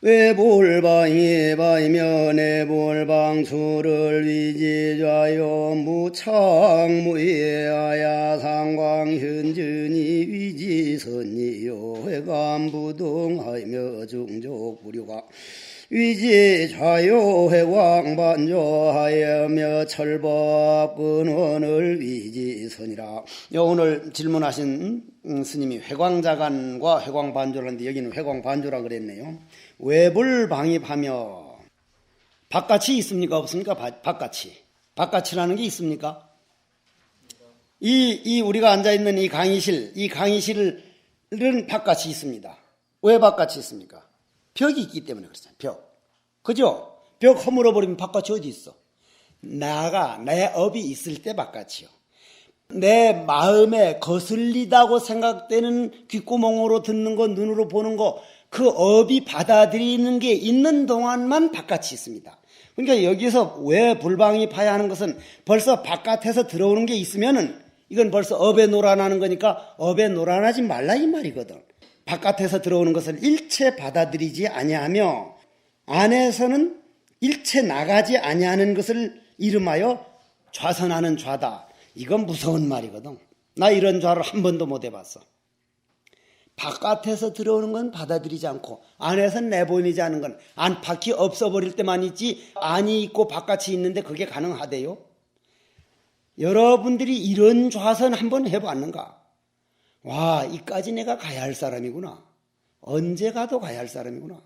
외볼방이 바이며 내볼방수를 위지좌요 무창무예아야 상광현전이 위지선이요 회감부동하며 중족부류가 위지좌요 회광반조하여며 철법근원을 위지선이라. 오늘 질문하신 스님이 회광자간과 회광반조를 하는데 여기는 회광반조라 그랬네요. 외불방입하며 바깥이 있습니까? 없습니까? 바깥이라는 게 있습니까? 이 우리가 앉아있는 이 강의실은 바깥이 있습니다. 왜 바깥이 있습니까? 벽이 있기 때문에 그렇잖아요. 벽. 그죠? 벽 허물어버리면 바깥이 어디 있어? 내 업이 있을 때 바깥이요. 내 마음에 거슬리다고 생각되는 귓구멍으로 듣는 거, 눈으로 보는 거, 그 업이 받아들이는 게 있는 동안만 바깥이 있습니다. 그러니까 여기서 왜 불방입하야 하는 것은 벌써 바깥에서 들어오는 게 있으면은 이건 벌써 업에 놀아나는 거니까 업에 놀아나지 말라 이 말이거든. 바깥에서 들어오는 것을 일체 받아들이지 아니하며 안에서는 일체 나가지 아니하는 것을 이름하여 좌선하는 좌다. 이건 무서운 말이거든. 나 이런 좌를 한 번도 못 해봤어. 바깥에서 들어오는 건 받아들이지 않고 안에서 내보내지 않은 건 안팎이 없어버릴 때만 있지 안이 있고 바깥이 있는데 그게 가능하대요? 여러분들이 이런 좌선 한번 해봤는가? 와, 이까지 내가 가야 할 사람이구나. 언제 가도 가야 할 사람이구나.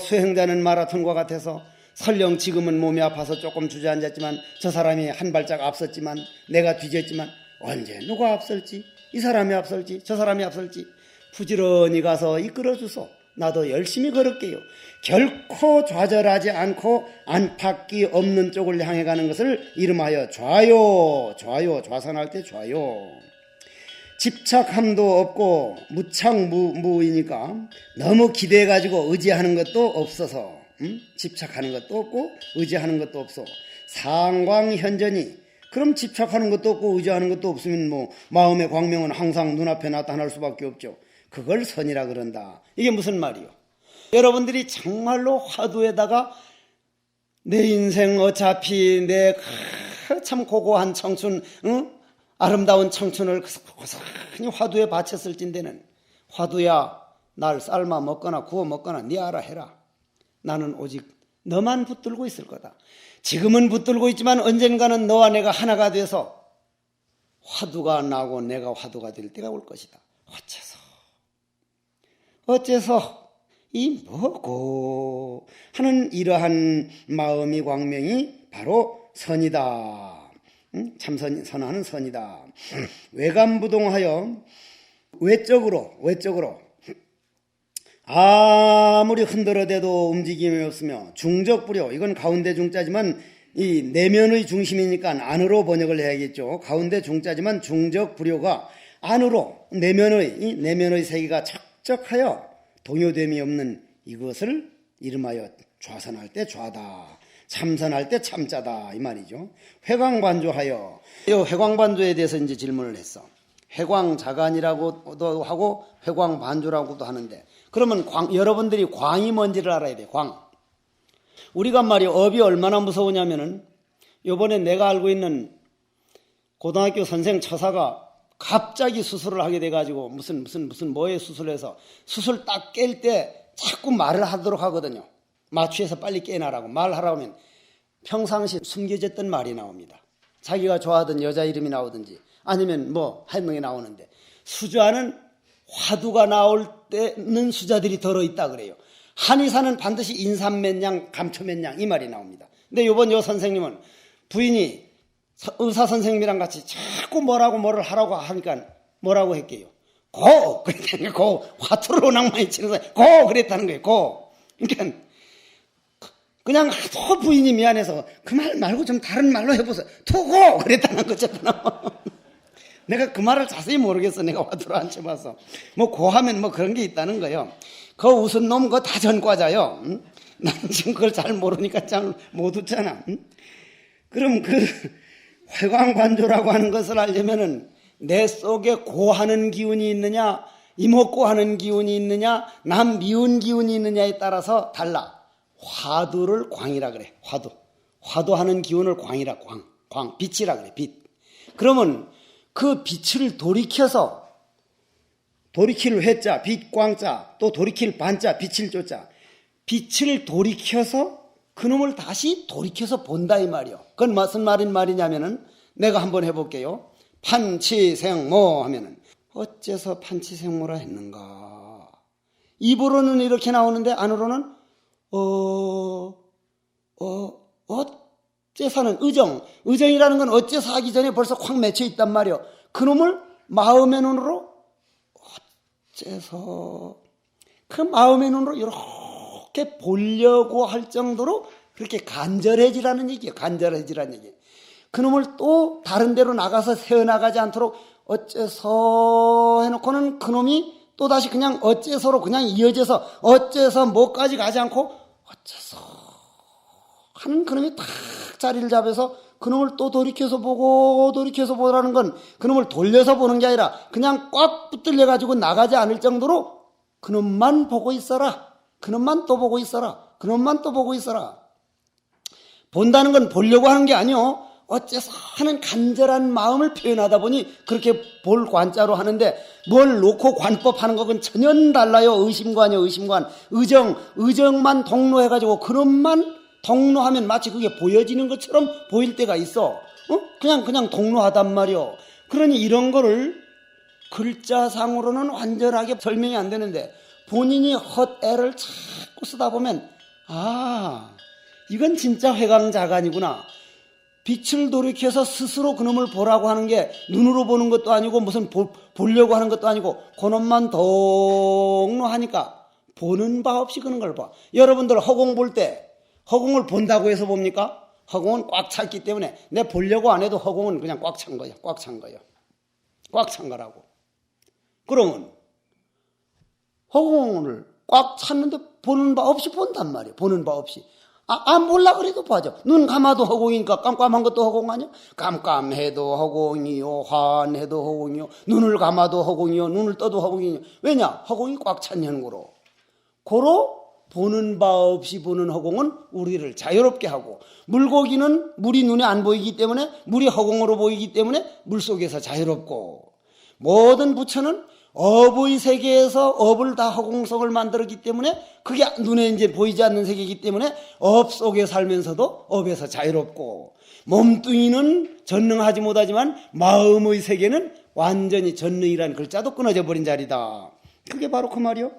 수행자는 마라톤과 같아서 설령 지금은 몸이 아파서 조금 주저앉았지만 저 사람이 한 발짝 앞섰지만 내가 뒤졌지만 언제 누가 앞설지? 이 사람이 앞설지? 저 사람이 앞설지? 부지런히 가서 이끌어주소. 나도 열심히 걸을게요. 결코 좌절하지 않고 안팎이 없는 쪽을 향해 가는 것을 이름하여 좌선할 때 좌요. 집착함도 없고 무창무이니까 너무 기대해가지고 의지하는 것도 없어서 집착하는 것도 없고 의지하는 것도 없어. 상광현전이 그럼 집착하는 것도 없고 의지하는 것도 없으면 마음의 광명은 항상 눈앞에 나타날 수밖에 없죠. 그걸 선이라 그런다. 이게 무슨 말이요? 여러분들이 정말로 화두에다가 내 인생 어차피 내 참 고고한 청춘, 아름다운 청춘을 고스란히 화두에 바쳤을 텐데는 화두야 날 삶아 먹거나 구워 먹거나 네 알아 해라. 나는 오직 너만 붙들고 있을 거다. 지금은 붙들고 있지만 언젠가는 너와 내가 하나가 돼서 화두가 나고 내가 화두가 될 때가 올 것이다. 어째서 이 뭐고 하는 이러한 마음이 광명이 바로 선이다. 참선하는 선이다. 외감부동하여 외적으로 아무리 흔들어대도 움직임이 없으며 중적부려, 이건 가운데 중자지만 이 내면의 중심이니까 안으로 번역을 해야겠죠. 가운데 중자지만 중적부려가 안으로 내면의 세계가 척척하여 동요됨이 없는 이것을 이름하여 좌선할 때 좌다. 참선할 때 참자다 이 말이죠. 회광반조하여, 이 회광반조에 대해서 이제 질문을 했어. 회광자간이라고도 하고 회광반조라고도 하는데, 그러면 여러분들이 광이 뭔지를 알아야 돼. 광. 우리가 말이야 업이 얼마나 무서우냐면은 요번에 내가 알고 있는 고등학교 선생 처사가 갑자기 수술을 하게 돼가지고 무슨 뭐에 수술해서 수술 딱 깰 때 자꾸 말을 하도록 하거든요. 마취해서 빨리 깨나라고 말하라고 하면 평상시 숨겨졌던 말이 나옵니다. 자기가 좋아하던 여자 이름이 나오든지 아니면 한 명이 나오는데, 수자는 화두가 나올 때는 수자들이 들어있다 그래요. 한의사는 반드시 인삼면양, 감초면양 이 말이 나옵니다. 근데 요번 요 선생님은 부인이 의사 선생님이랑 같이 자꾸 뭐를 하라고 하니까 뭐라고 했게요? 고! 그랬다는 거예요. 고! 화투를 워낙 많이 치는 사람이 고! 그랬다는 거예요. 고! 그러니까 그냥 하도 부인이 미안해서 그 말 말고 좀 다른 말로 해보세요. 투고! 그랬다는 거잖아. 내가 그 말을 자세히 모르겠어. 내가 화두를 안 쳐봐서. 고하면 그런 게 있다는 거예요. 그 웃은 놈 그거 다 전과자요. 나는 지금 그걸 잘 모르니까 잘 못 웃잖아. 그럼 그 회광관조라고 하는 것을 알려면은 내 속에 고하는 기운이 있느냐, 이먹고 하는 기운이 있느냐 남 미운 기운이 있느냐에 따라서 달라. 화두를 광이라 그래. 화두하는 기운을 광이라. 광 빛이라 그래. 빛. 그러면 그 빛을 돌이킬 회자 빛광자 또 돌이킬 반자 빛을 조자 빛을 돌이켜서 그놈을 다시 돌이켜서 본다 이 말이요. 그건 무슨 말이냐면은 내가 한번 해볼게요. 판치생모 하면은 어째서 판치생모라 했는가. 입으로는 이렇게 나오는데 안으로는 어째서는 의정이라는 건 어째서 하기 전에 벌써 확 맺혀 있단 말이요. 그놈을 마음의 눈으로 어째서 그 마음의 눈으로 이렇게 보려고 할 정도로 그렇게 간절해지라는 얘기예요. 간절해지라는 얘기예요. 그놈을 또 다른 데로 나가서 새어나가지 않도록 어째서 해놓고는 그놈이 또다시 그냥 어째서로 그냥 이어져서 어째서 뭐까지 가지 않고 어째서 하는 그놈이 딱 자리를 잡아서 그놈을 또 돌이켜서 보라는 건 그놈을 돌려서 보는 게 아니라 그냥 꽉 붙들려 가지고 나가지 않을 정도로 그놈만 보고 있어라. 그놈만 또 보고 있어라. 그놈만 또 보고 있어라. 본다는 건 보려고 하는 게 아니요. 어째서 하는 간절한 마음을 표현하다 보니 그렇게 볼 관자로 하는데 뭘 놓고 관법 하는 것은 전혀 달라요. 의심관이요. 의심관. 의정만 동로해가지고 그놈만 동로하면 마치 그게 보여지는 것처럼 보일 때가 있어. 그냥 동로하단 말이요. 그러니 이런 거를 글자상으로는 완전하게 설명이 안 되는데 본인이 헛애를 자꾸 쓰다 보면 이건 진짜 회광자간이구나. 빛을 돌이켜서 스스로 그놈을 보라고 하는 게 눈으로 보는 것도 아니고 무슨 보려고 하는 것도 아니고 그놈만 동로하니까 보는 바 없이 그런 걸 봐. 여러분들 허공 볼 때 허공을 본다고 해서 봅니까? 허공은 꽉 찼기 때문에 내 보려고 안 해도 허공은 그냥 꽉 찬 거예요. 꽉 찬 거라고. 그러면 허공을 꽉 찼는데 보는 바 없이 본단 말이에요. 보는 바 없이. 몰라 그래도 봐죠. 눈 감아도 허공이니까 깜깜한 것도 허공 아니야? 깜깜해도 허공이요. 환해도 허공이요. 눈을 감아도 허공이요. 눈을 떠도 허공이요. 왜냐? 허공이 꽉 찼냐는 거로. 보는 바 없이 보는 허공은 우리를 자유롭게 하고 물고기는 물이 눈에 안 보이기 때문에 물이 허공으로 보이기 때문에 물속에서 자유롭고 모든 부처는 업의 세계에서 업을 다 허공속을 만들었기 때문에 그게 눈에 이제 보이지 않는 세계이기 때문에 업 속에 살면서도 업에서 자유롭고 몸뚱이는 전능하지 못하지만 마음의 세계는 완전히 전능이라는 글자도 끊어져 버린 자리다. 그게 바로 그 말이요.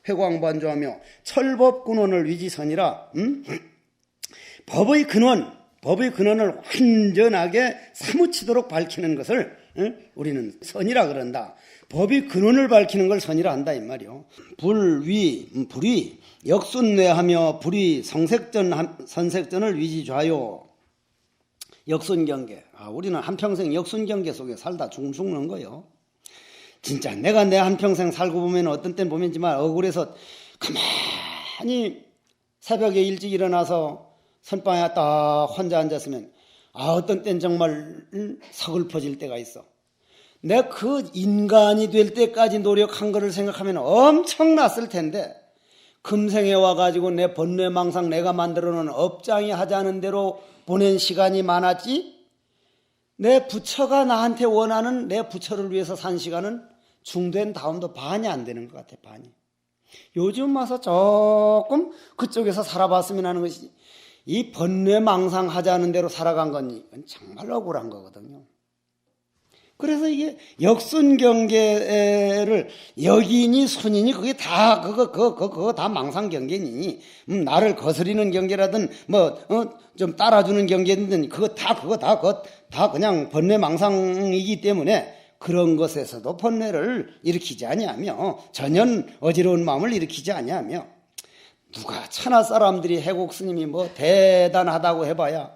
회광반조하며 철법근원을 위지선이라. 법의 근원을 완전하게 사무치도록 밝히는 것을 우리는 선이라 그런다. 법의 근원을 밝히는 걸 선이라 한다 이 말이요. 불위 역순뇌하며 불위 선색전을 위지좌요. 역순경계. 우리는 한평생 역순경계 속에 살다 죽는 거요. 진짜 내가 내 한평생 살고 보면 어떤 땐 보면지만 억울해서 가만히 새벽에 일찍 일어나서 선방에 딱 혼자 앉았으면 어떤 땐 정말 서글퍼질 때가 있어. 내가 그 인간이 될 때까지 노력한 거를 생각하면 엄청났을 텐데 금생에 와가지고 내 번뇌망상 내가 만들어놓은 업장이 하자는 대로 보낸 시간이 많았지 내 부처가 나한테 원하는 내 부처를 위해서 산 시간은 중된 다음도 반이 안 되는 것 같아. 반이. 요즘 와서 조금 그쪽에서 살아봤으면 하는 것이지 이 번뇌망상 하자는 대로 살아간 건 이건 정말 억울한 거거든요. 그래서 이게 역순경계를 여기니 순이니 그게 다 그거 다 망상경계니 나를 거스리는 경계라든 좀 따라주는 경계든 그거 다 그냥 번뇌망상이기 때문에 그런 것에서도 번뇌를 일으키지 아니하며 전혀 어지러운 마음을 일으키지 아니하며 누가 천하 사람들이 해곡 스님이 대단하다고 해봐야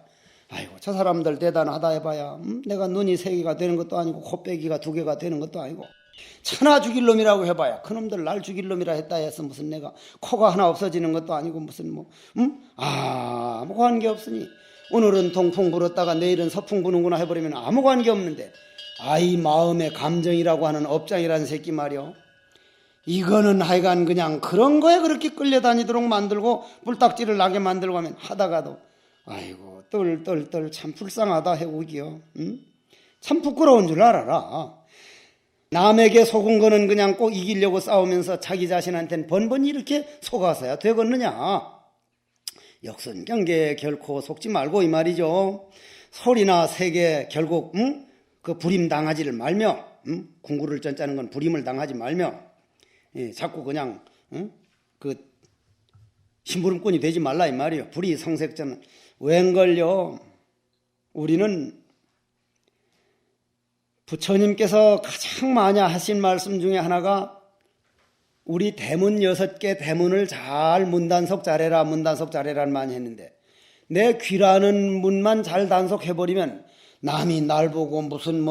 아이고 저 사람들 대단하다 해봐야 내가 눈이 3개가 되는 것도 아니고 코빼기가 2개가 되는 것도 아니고 천하 죽일 놈이라고 해봐야 그놈들 날 죽일 놈이라 했다 해서 무슨 내가 코가 하나 없어지는 것도 아니고 무슨 아무 관계없으니 오늘은 동풍 불었다가 내일은 서풍 부는구나 해버리면 아무 관계없는데 이 마음의 감정이라고 하는 업장이라는 새끼 말이요. 이거는 하여간 그냥 그런 거에 그렇게 끌려다니도록 만들고 뿔딱지를 나게 만들고 하면 하다가도 아이고 떨떨떨 참 불쌍하다 해국이요. 응? 참 부끄러운 줄 알아라. 남에게 속은 거는 그냥 꼭 이기려고 싸우면서 자기 자신한테는 번번이 이렇게 속아서야 되겠느냐. 역선경계 결코 속지 말고 이 말이죠. 소리나 세계 결국 그 부림 당하지를 말며 궁구를 쩐짜는 건 부림을 당하지 말며 자꾸 그냥 그 심부름꾼이 되지 말라 이 말이에요. 불의 성색자는 웬걸요. 우리는 부처님께서 가장 많이 하신 말씀 중에 하나가 우리 대문 6개 대문을 잘 문단속 잘해라 문단속 잘해라는 많이 했는데 내 귀라는 문만 잘 단속해버리면 남이 날 보고 무슨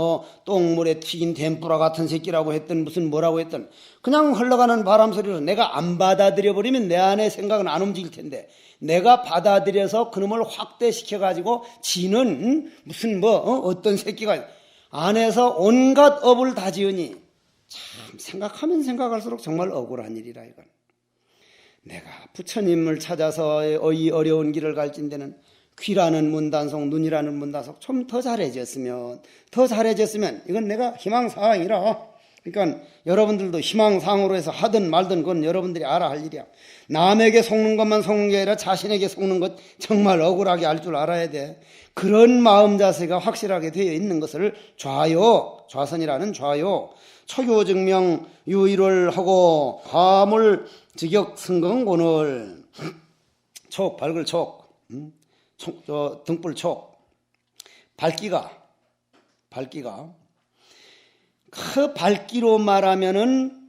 똥물에 튀긴 덴뿌라 같은 새끼라고 했든 무슨 뭐라고 했든 그냥 흘러가는 바람 소리로 내가 안 받아들여버리면 내 안에 생각은 안 움직일 텐데 내가 받아들여서 그놈을 확대시켜가지고 지는 무슨 어떤 새끼가 안에서 온갖 업을 다 지으니 참 생각하면 생각할수록 정말 억울한 일이라 이건. 내가 부처님을 찾아서 이 어려운 길을 갈진데는 귀라는 문단속, 눈이라는 문단속 좀 더 잘해졌으면 이건 내가 희망사항이라. 그러니까 여러분들도 희망사항으로 해서 하든 말든 그건 여러분들이 알아야 할 일이야. 남에게 속는 것만 속는 게 아니라 자신에게 속는 것 정말 억울하게 알 줄 알아야 돼. 그런 마음 자세가 확실하게 되어 있는 것을 좌선이라는 좌요, 초교증명 유의를 하고 화물 직역 승건곤을 촉, 밝을 촉, 등불 촉, 밝기가 그 밝기로 말하면은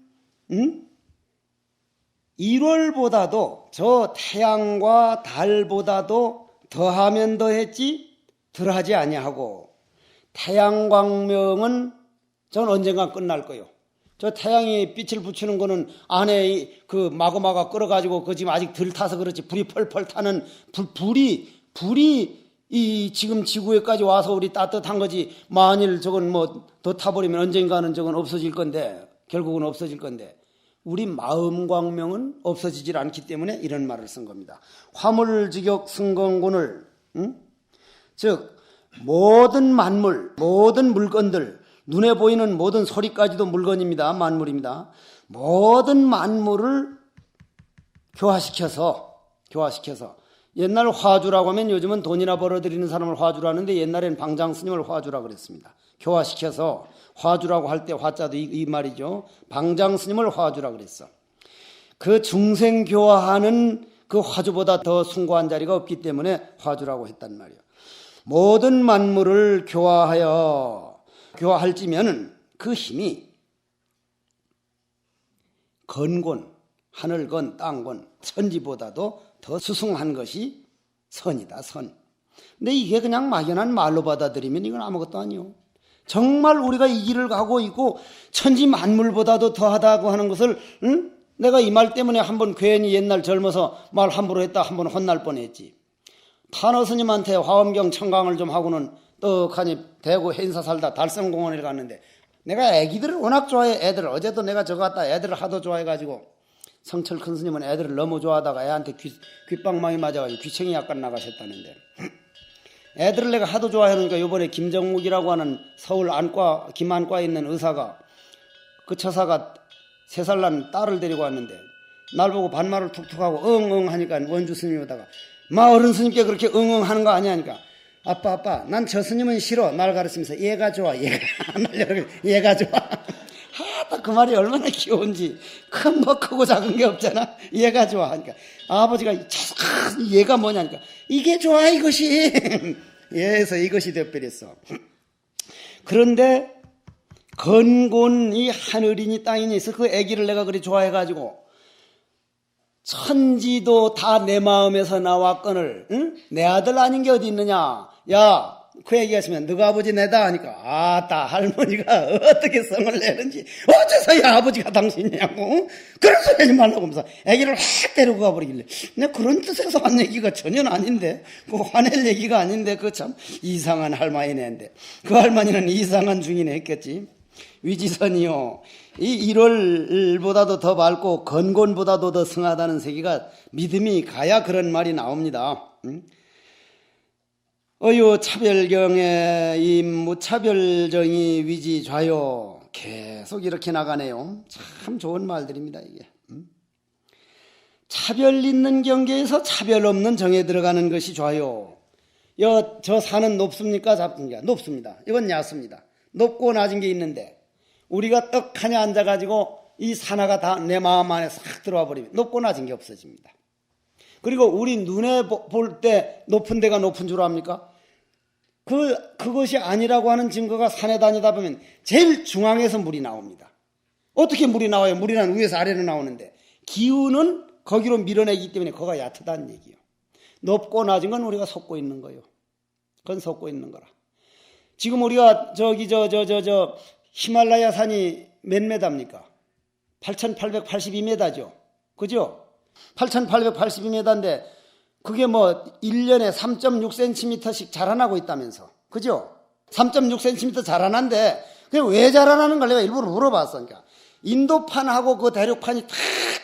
1월보다도 저 태양과 달보다도 더하면 더했지 덜하지 아니하고 태양광명은 전 언젠가 끝날 거요. 저 태양이 빛을 붙이는 거는 안에 그 마그마가 끓어가지고 그 지금 아직 덜 타서 그렇지 불이 펄펄 타는 불이 이 지금 지구에까지 와서 우리 따뜻한 거지 만일 저건 더 타버리면 언젠가는 저건 없어질 건데 결국은 없어질 건데 우리 마음 광명은 없어지질 않기 때문에 이런 말을 쓴 겁니다. 화물직역 승건군을 즉 모든 만물 모든 물건들 눈에 보이는 모든 소리까지도 물건입니다. 만물입니다. 모든 만물을 교화시켜서 옛날 화주라고 하면 요즘은 돈이나 벌어들이는 사람을 화주라 하는데 옛날엔 방장 스님을 화주라 그랬습니다. 교화시켜서 화주라고 할 때 화자도 이 말이죠. 방장 스님을 화주라 그랬어. 그 중생 교화하는 그 화주보다 더 숭고한 자리가 없기 때문에 화주라고 했단 말이에요. 모든 만물을 교화할지면은 그 힘이 건곤, 하늘건, 땅건, 천지보다도 더 수승한 것이 선이다, 선. 근데 이게 그냥 막연한 말로 받아들이면 이건 아무것도 아니요. 정말 우리가 이 길을 가고 있고 천지 만물보다도 더하다고 하는 것을 내가 이 말 때문에 한번 괜히 옛날 젊어서 말 함부로 했다 한번 혼날 뻔했지. 탄어 스님한테 화엄경 청강을 좀 하고는 떡하니 대구 행사 살다 달성공원에 갔는데 내가 애기들을 워낙 좋아해. 애들 어제도 내가 저거 갔다 애들을 하도 좋아해가지고 성철 큰 스님은 애들을 너무 좋아하다가 애한테 귓방망이 맞아가지고 귀청이 약간 나가셨다는데 애들을 내가 하도 좋아하니까 이번에 김정묵이라고 하는 서울 안과 김안과에 있는 의사가 그 처사가 3살 난 딸을 데리고 왔는데 날 보고 반말을 툭툭하고 응응 하니까 원주 스님이 오다가 마 어른 스님께 그렇게 응응 하는 거 아니야 하니까 아빠 난 저 스님은 싫어. 날 가르치면서 얘가 좋아. 얘가 좋아. 하다 그 말이 얼마나 귀여운지. 크고 작은 게 없잖아. 얘가 좋아 하니까 아버지가 얘가 뭐냐니까 이게 좋아 이것이. 얘에서 이것이 되어버렸어. 그런데 건곤 이 하늘이니 땅이니 있어 그 아기를 내가 그리 좋아해가지고 천지도 다 내 마음에서 나왔거늘 내 아들 아닌 게 어디 있느냐. 야 그 얘기하시면 너가 아버지 내다 하니까 아따 할머니가 어떻게 성을 내는지 어째서 이 아버지가 당신이냐고 그런 소리 하지 말라고 하면서 아기를 확 데리고 가버리길래 내가 그런 뜻에서 한 얘기가 전혀 아닌데 그 화낼 얘기가 아닌데 그 참 이상한 할머니네인데 그 할머니는 이상한 중이네 했겠지. 위지선이요 이 1월보다도 더 밝고 건곤보다도 더 승하다는 세계가 믿음이 가야 그런 말이 나옵니다. 어유 차별경에 이 무차별정의 위지 좌요 계속 이렇게 나가네요. 참 좋은 말들입니다. 이게 차별 있는 경계에서 차별 없는 정에 들어가는 것이 좌요. 저 산은 높습니까 작습니까? 높습니다. 이건 얕습니다. 높고 낮은 게 있는데 우리가 떡하니 앉아가지고 이 산하가 다 내 마음 안에 싹 들어와 버리면 높고 낮은 게 없어집니다. 그리고 우리 눈에 볼 때 높은 데가 높은 줄 압니까? 그것이 아니라고 하는 증거가 산에 다니다 보면 제일 중앙에서 물이 나옵니다. 어떻게 물이 나와요? 물이 난 위에서 아래로 나오는데 기운은 거기로 밀어내기 때문에 거가 얕다는 얘기예요. 높고 낮은 건 우리가 속고 있는 거예요. 그건 속고 있는 거라. 지금 우리가 히말라야 산이 몇 메다입니까? 8,882m죠. 그죠? 8,882m인데 그게 뭐 1년에 3.6cm씩 자라나고 있다면서. 그죠? 3.6cm 자라난데 그게 왜 자라나는 걸 내가 일부러 물어봤어. 그러니까 인도판하고 그 대륙판이 다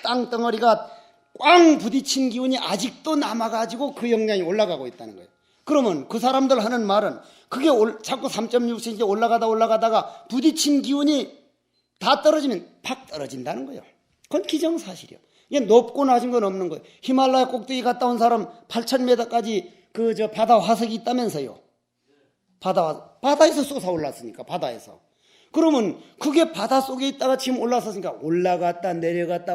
땅덩어리가 꽝 부딪힌 기운이 아직도 남아가지고 그 영향이 올라가고 있다는 거예요. 그러면 그 사람들 하는 말은 그게 자꾸 3.6cm 올라가다가 부딪힌 기운이 다 떨어지면 팍 떨어진다는 거예요. 그건 기정사실이에요. 이게 높고 낮은 건 없는 거예요. 히말라야 꼭대기 갔다 온 사람 8,000m까지 바다 화석이 있다면서요. 바다에서 솟아 올랐으니까 바다에서. 그러면 그게 바다 속에 있다가 지금 올라섰으니까 올라갔다 내려갔다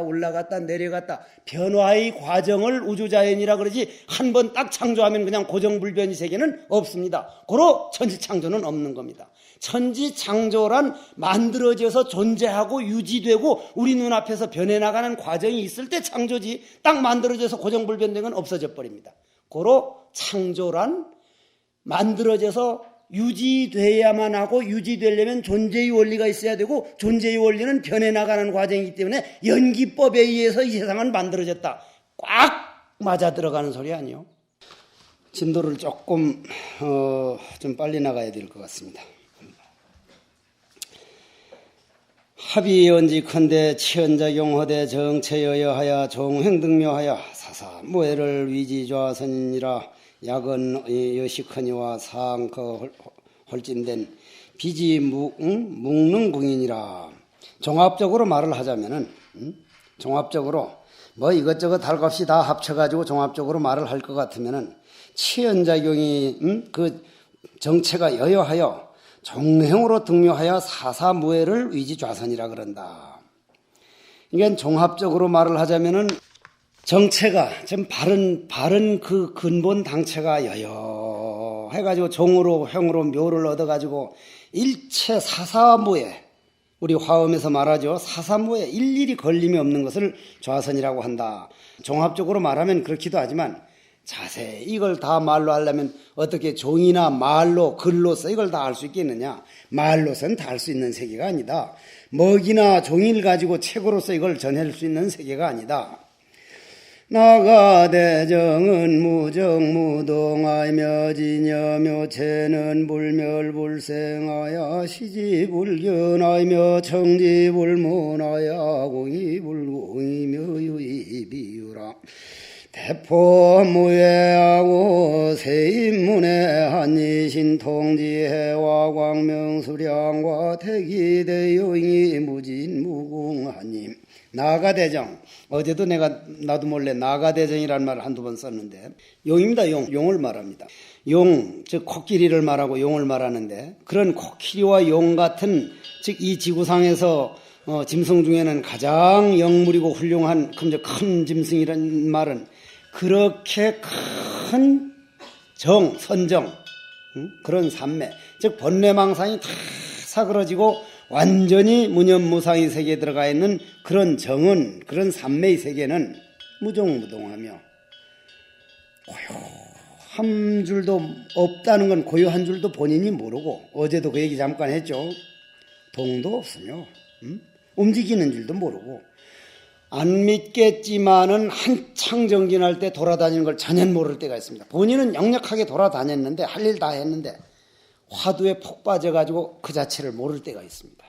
변화의 과정을 우주자연이라 그러지 한 번 딱 창조하면 그냥 고정불변의 세계는 없습니다. 고로 천지창조는 없는 겁니다. 천지창조란 만들어져서 존재하고 유지되고 우리 눈앞에서 변해나가는 과정이 있을 때 창조지 딱 만들어져서 고정불변된 건 없어져 버립니다. 고로 창조란 만들어져서 유지돼야만 하고 유지되려면 존재의 원리가 있어야 되고 존재의 원리는 변해나가는 과정이기 때문에 연기법에 의해서 이 세상은 만들어졌다. 꽉 맞아 들어가는 소리 아니요. 진도를 조금 좀 빨리 나가야 될 것 같습니다. 합의언지컨대 치언작용허대 정체여여하여 종횡등묘하여 사사무해를 위지좌선이라 약은 여시커니와 상커 홀진된 비지 묵능궁이니라. 종합적으로 말을 하자면은 종합적으로 뭐 이것저것 할 것 없이 다 합쳐가지고 종합적으로 말을 할 것 같으면은 치연작용이 그 정체가 여여하여 종행으로 등묘하여 사사무해를 위지좌선이라 그런다. 이게 종합적으로 말을 하자면은 정체가 좀 바른 그 근본 당체가 여여 해가지고 종으로 형으로 묘를 얻어가지고 일체 사사무해 우리 화엄에서 말하죠. 사사무해 일일이 걸림이 없는 것을 좌선이라고 한다. 종합적으로 말하면 그렇기도 하지만 자세히 이걸 다 말로 하려면 어떻게 종이나 말로 글로서 이걸 다 할 수 있겠느냐. 말로서는 다 할 수 있는 세계가 아니다. 먹이나 종이를 가지고 책으로서 이걸 전할 수 있는 세계가 아니다. 나가대정은 무정무동하며 진여묘체는 불멸불생하여 시지불견하며 청지불문하여 공이불공이며 유이비유라. 대포무예하고 세인문의 한이신통지해와 광명수량과 태기대용이 무진무궁하님. 나가대정. 어제도 나도 몰래 나가대정이라는 말을 한두 번 썼는데 용입니다. 용을 말합니다. 용, 즉 코끼리를 말하고 용을 말하는데 그런 코끼리와 용 같은 즉 이 지구상에서 짐승 중에는 가장 영물이고 훌륭한 큰 짐승이라는 말은 그렇게 큰 선정 그런 산매 즉 번뇌망상이 다 사그러지고 완전히 무념무상의 세계에 들어가 있는 그런 정은 그런 산매의 세계는 무정무동하며 고요한 줄도 없다는 건 고요한 줄도 본인이 모르고 어제도 그 얘기 잠깐 했죠. 동도 없으며 움직이는 줄도 모르고 안 믿겠지만은 한창 정진할 때 돌아다니는 걸 전혀 모를 때가 있습니다. 본인은 역력하게 돌아다녔는데 할 일 다 했는데 화두에 폭 빠져가지고 그 자체를 모를 때가 있습니다.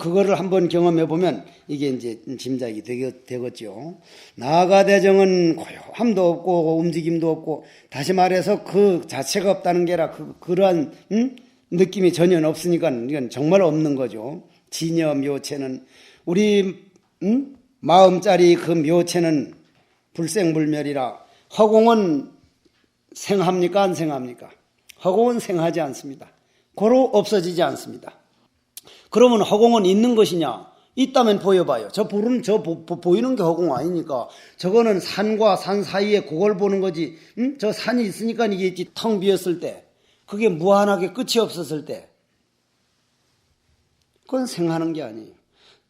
그거를 한번 경험해 보면 이게 이제 짐작이 되겠죠. 나가대정은 고요함도 없고 움직임도 없고, 다시 말해서 그 자체가 없다는 게 아니라 그러한 느낌이 전혀 없으니까 이건 정말 없는 거죠. 진여 묘체는, 우리 마음짜리 그 묘체는 불생불멸이라. 허공은 생합니까 안 생합니까? 허공은 생하지 않습니다. 고로 없어지지 않습니다. 그러면 허공은 있는 것이냐? 있다면 보여봐요. 저 보이는 게 허공 아니니까. 저거는 산과 산 사이에 그걸 보는 거지. 저 산이 있으니까 이게 있지. 텅 비었을 때, 그게 무한하게 끝이 없었을 때, 그건 생하는 게 아니에요.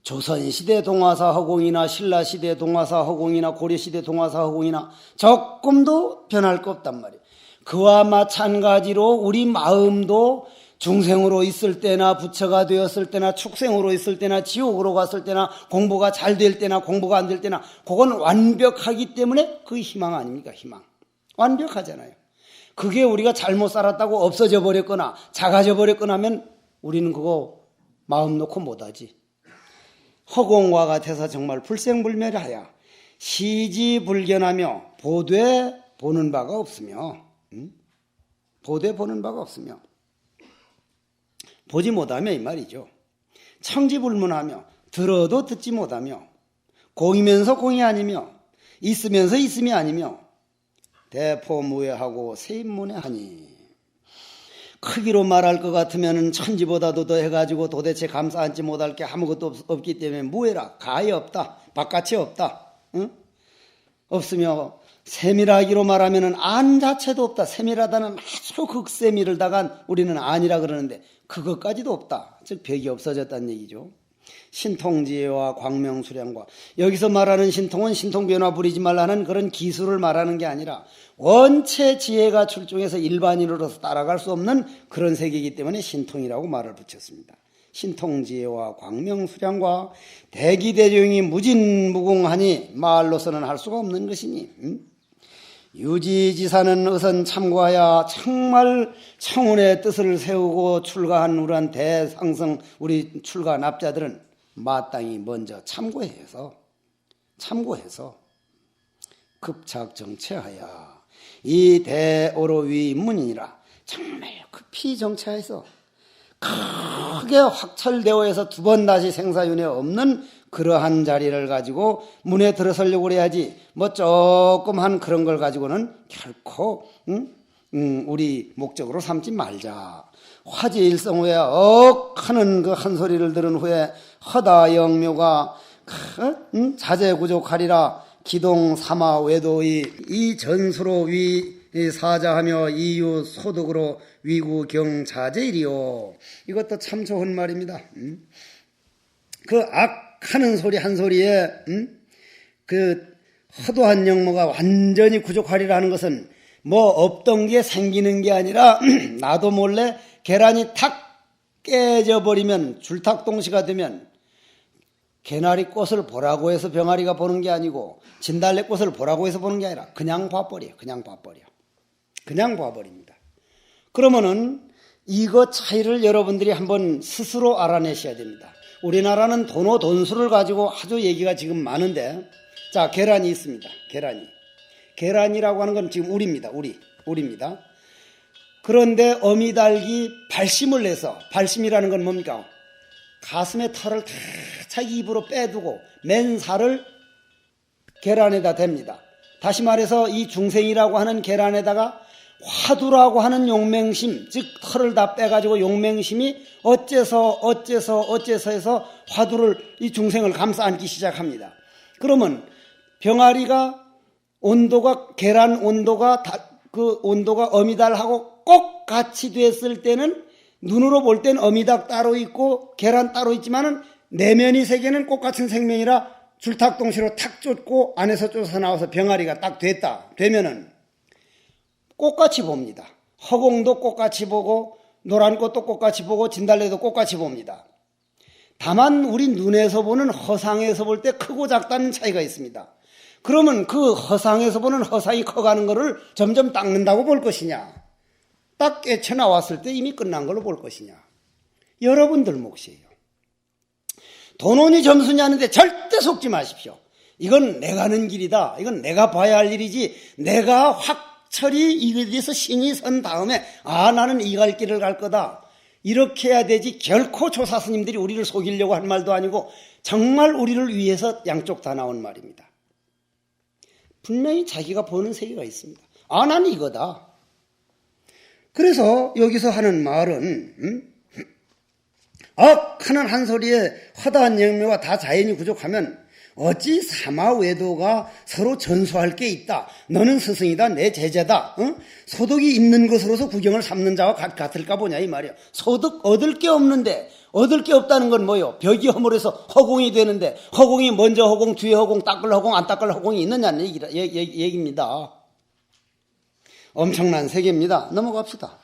조선시대 동화사 허공이나 신라시대 동화사 허공이나 고려시대 동화사 허공이나 조금도 변할 거 없단 말이에요. 그와 마찬가지로 우리 마음도 중생으로 있을 때나 부처가 되었을 때나 축생으로 있을 때나 지옥으로 갔을 때나 공부가 잘 될 때나 공부가 안 될 때나, 그건 완벽하기 때문에 그 희망 아닙니까? 희망. 완벽하잖아요. 그게 우리가 잘못 살았다고 없어져 버렸거나 작아져 버렸거나 하면 우리는 그거 마음 놓고 못하지. 허공과 같아서 정말 불생불멸하여 시지불견하며 보되 보는 바가 없으며, 보되 보는 바가 없으며, 보지 못하며 이 말이죠. 청지불문하며 들어도 듣지 못하며, 공이면서 공이 아니며 있으면서 있음이 아니며 대포무해하고 세인문해하니. 크기로 말할 것 같으면 천지보다도 더 해가지고 도대체 감싸 안지 못할 게 아무것도 없기 때문에 무해라. 가히 없다. 바깥이 없다. 응? 없으며 세밀하기로 말하면 안 자체도 없다. 세밀하다는 아주 극세밀을다간 우리는 아니라 그러는데 그것까지도 없다. 즉 벽이 없어졌다는 얘기죠. 신통지혜와 광명수량과, 여기서 말하는 신통은 신통변화 부리지 말라는 그런 기술을 말하는 게 아니라 원체 지혜가 출중해서 일반인으로서 따라갈 수 없는 그런 세계이기 때문에 신통이라고 말을 붙였습니다. 신통지혜와 광명수량과 대기대조용이 무진무궁하니 말로서는 할 수가 없는 것이니, 유지지사는 의선 참고하여 정말 청운의 뜻을 세우고 출가한 우리한 대상성 우리 출가 납자들은 마땅히 먼저 참고해서 급착정체하여 이 대오로위문이니라. 정말 급히 정체해서 크게 확철되어 해서 두 번 다시 생사윤회 없는 그러한 자리를 가지고 문에 들어서려고 그래야지, 뭐 조금 한 그런 걸 가지고는 결코 우리 목적으로 삼지 말자. 화제일성 후에 하는 그 한 소리를 들은 후에 허다 영묘가 자제구족하리라. 기동 삼아 외도의 이 전수로 위 사자하며 이유 소득으로 위구경 자제이리요. 이것도 참 좋은 말입니다. 그 악하는 소리 한 소리에 그 허도한 영모가 완전히 구족하리라는 것은 뭐 없던 게 생기는 게 아니라 나도 몰래 계란이 탁 깨져버리면, 줄탁동시가 되면 개나리 꽃을 보라고 해서 병아리가 보는 게 아니고 진달래 꽃을 보라고 해서 보는 게 아니라 그냥 봐버려. 그냥 봐버립니다. 그러면은 이거 차이를 여러분들이 한번 스스로 알아내셔야 됩니다. 우리나라는 돈수를 가지고 아주 얘기가 지금 많은데, 자, 계란이 있습니다. 계란이라고 하는 건 지금 우리입니다. 그런데 어미닭이 발심을 내서, 발심이라는 건 뭡니까? 가슴에 털을 다 자기 입으로 빼두고 맨살을 계란에다 댑니다. 다시 말해서 이 중생이라고 하는 계란에다가 화두라고 하는 용맹심, 즉 털을 다 빼가지고 용맹심이 어째서 해서 화두를, 이 중생을 감싸 안기 시작합니다. 그러면 병아리가 온도가, 계란 온도가 그 온도가 어미닭하고 꼭 같이 됐을 때는 눈으로 볼 땐 어미닭 따로 있고 계란 따로 있지만은 내면이 세계는 꽃같은 생명이라 줄탁동시로 탁 쫓고 안에서 쫓아 나와서 병아리가 딱 되면은 꽃같이 봅니다. 허공도 꽃같이 보고 노란 꽃도 꽃같이 보고 진달래도 꽃같이 봅니다. 다만 우리 눈에서 보는 허상에서 볼 때 크고 작다는 차이가 있습니다. 그러면 그 허상에서 보는 허상이 커가는 거를 점점 닦는다고 볼 것이냐, 딱 깨쳐 나왔을 때 이미 끝난 걸로 볼 것이냐, 여러분들 몫이에요. 돈원이 점수냐 하는데 절대 속지 마십시오. 이건 내가 하는 길이다. 이건 내가 봐야 할 일이지. 내가 확철이 이거에 대해서 신이 선 다음에 나는 이 갈 길을 갈 거다. 이렇게 해야 되지. 결코 조사 스님들이 우리를 속이려고 한 말도 아니고 정말 우리를 위해서 양쪽 다 나온 말입니다. 분명히 자기가 보는 세계가 있습니다. 나는 이거다. 그래서 여기서 하는 말은 하는 한 소리에 허다한 영묘가 다 자연이 부족하면 어찌 사마외도가 서로 전수할 게 있다. 너는 스승이다. 내 제자다. 소득이 있는 것으로서 구경을 삼는 자와 같을까 보냐 이 말이야. 소득 얻을 게 없는데 얻을 게 없다는 건 뭐요? 벽이 허물어서 허공이 되는데 허공이 먼저 허공, 뒤에 허공, 닦을 허공, 안 닦을 허공이 있느냐는 얘기입니다. 엄청난 세계입니다. 넘어갑시다.